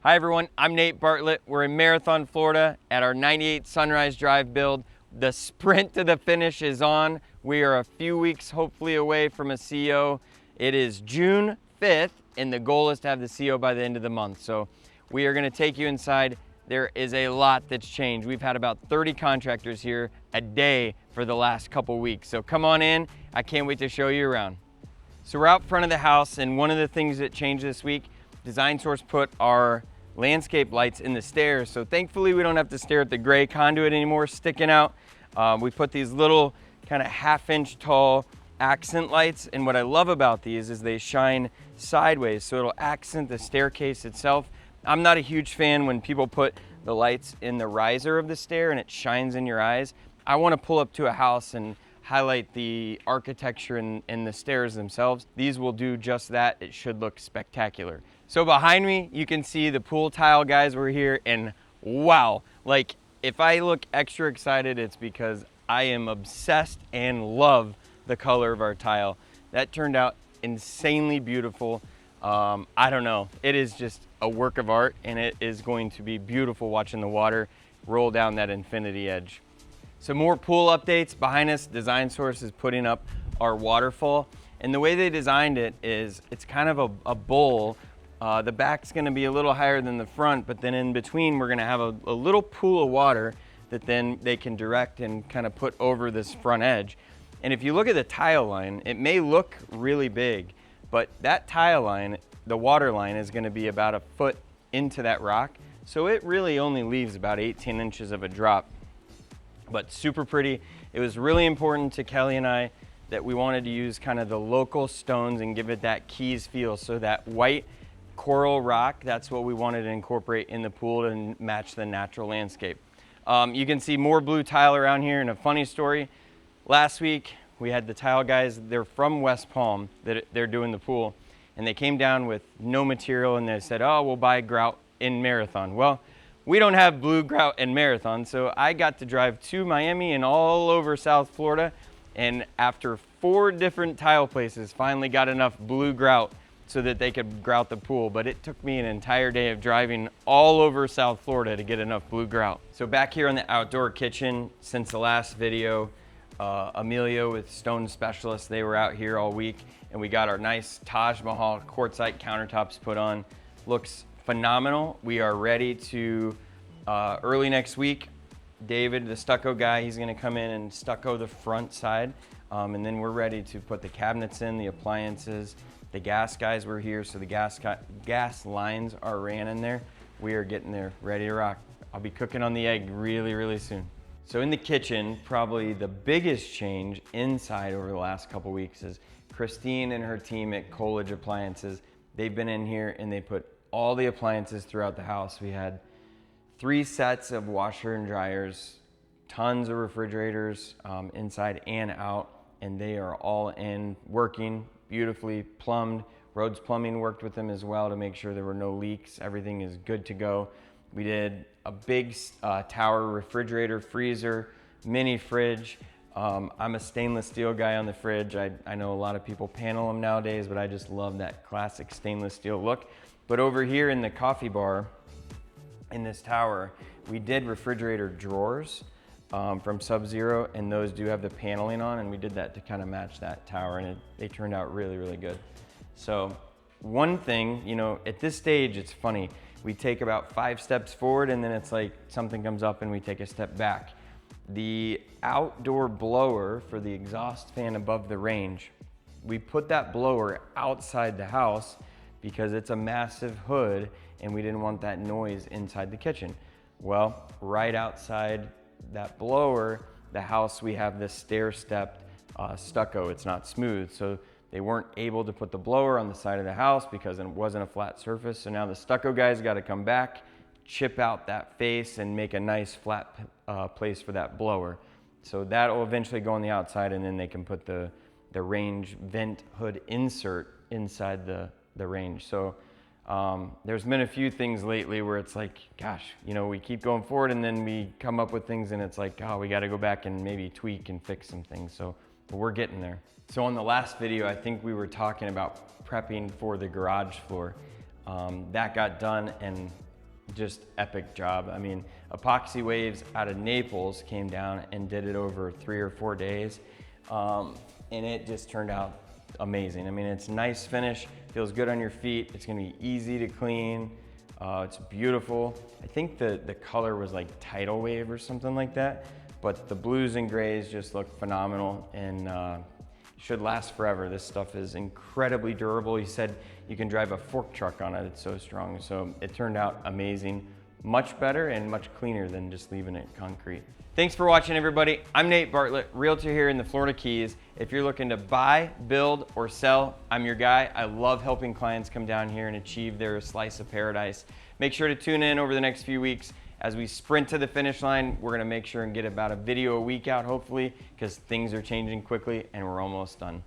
Hi everyone, I'm Nate Bartlett. We're in Marathon, Florida at our 98 Sunrise Drive build. The sprint to the finish is on. We are a few weeks hopefully away from a CO. It is June 5th and the goal is to have the CO by the end of the month. So we are gonna take you inside. There is a lot that's changed. We've had about 30 contractors here a day for the last couple weeks. So come on in, I can't wait to show you around. So we're out front of the house, and one of the things that changed this week, Design Source put our landscape lights in the stairs. So thankfully we don't have to stare at the gray conduit anymore sticking out. We put these little kind of half-inch tall accent lights, and what I love about these is they shine sideways, so it'll accent the staircase itself. I'm not a huge fan when people put the lights in the riser of the stair and it shines in your eyes. I want to pull up to a house and highlight the architecture and the stairs themselves. These will do just that. It should look spectacular. So behind me, you can see the pool tile guys were here, and wow, like if I look extra excited, it's because I am obsessed and love the color of our tile. That turned out insanely beautiful. I don't know, it is just a work of art, and it is going to be beautiful watching the water roll down that infinity edge. So more pool updates. Behind us, Design Source is putting up our waterfall. And the way they designed it is it's kind of a bowl. The back's gonna be a little higher than the front, but then in between, we're gonna have a little pool of water that then they can direct and kind of put over this front edge. And if you look at the tile line, it may look really big, but that tile line, the water line, is gonna be about a foot into that rock. So it really only leaves about 18 inches of a drop. But super pretty. It was really important to Kelly and I that we wanted to use kind of the local stones and give it that Keys feel. So that white coral rock, that's what we wanted to incorporate in the pool to match the natural landscape. You can see more blue tile around here. And a funny story, last week we had the tile guys, they're from West Palm, they're doing the pool, and they came down with no material and they said, oh, we'll buy grout in Marathon. Well, we don't have blue grout and Marathon, so I got to drive to Miami and all over South Florida, and after 4 different tile places, finally got enough blue grout so that they could grout the pool. But it took me an entire day of driving all over South Florida to get enough blue grout. So back here in the outdoor kitchen, since the last video, Emilio with Stone Specialists, they were out here all week, and we got our nice Taj Mahal quartzite countertops put on. Looks phenomenal. We are ready to, early next week, David, the stucco guy, he's gonna come in and stucco the front side. And then we're ready to put the cabinets in, the appliances. The gas guys were here, so the gas lines are ran in there. We are getting there, ready to rock. I'll be cooking on the egg really, really soon. So in the kitchen, probably the biggest change inside over the last couple weeks is Christine and her team at Coolidge Appliances. They've been in here and they put all the appliances throughout the house. We had 3 sets of washer and dryers, tons of refrigerators inside and out, and they are all in, working, beautifully plumbed. Rhodes Plumbing worked with them as well to make sure there were no leaks. Everything is good to go. We did a big tower refrigerator, freezer, mini fridge. I'm a stainless steel guy on the fridge. I know a lot of people panel them nowadays, but I just love that classic stainless steel look. But over here in the coffee bar, in this tower, we did refrigerator drawers from Sub-Zero, and those do have the paneling on, and we did that to kind of match that tower, and they turned out really, really good. So one thing, you know, at this stage, it's funny. We take about 5 steps forward, and then it's like something comes up and we take a step back. The outdoor blower for the exhaust fan above the range, we put that blower outside the house because it's a massive hood and we didn't want that noise inside the kitchen. Well, right outside that blower, the house, we have this stair-stepped stucco. It's not smooth, so they weren't able to put the blower on the side of the house because it wasn't a flat surface. So now the stucco guys got to come back, chip out that face and make a nice flat place for that blower. So that will eventually go on the outside, and then they can put the range vent hood insert inside the range. So there's been a few things lately where it's like, gosh, you know, we keep going forward and then we come up with things and it's like, oh, we got to go back and maybe tweak and fix some things. So we're getting there. So on the last video, I think we were talking about prepping for the garage floor. That got done, and just epic job. I mean, Epoxy Waves out of Naples came down and did it over 3 or 4 days. And it just turned out amazing. I mean, it's nice finish, feels good on your feet. It's gonna be easy to clean. It's beautiful. I think the color was like Tidal Wave or something like that, but the blues and grays just look phenomenal and should last forever. This stuff is incredibly durable. He said you can drive a fork truck on it, it's so strong. So it turned out amazing. Much better and much cleaner than just leaving it concrete. Thanks for watching, everybody. I'm Nate Bartlett, realtor here in the Florida Keys. If you're looking to buy, build, or sell, I'm your guy. I love helping clients come down here and achieve their slice of paradise. Make sure to tune in over the next few weeks as we sprint to the finish line. We're gonna make sure and get about a video a week out, hopefully, because things are changing quickly and we're almost done.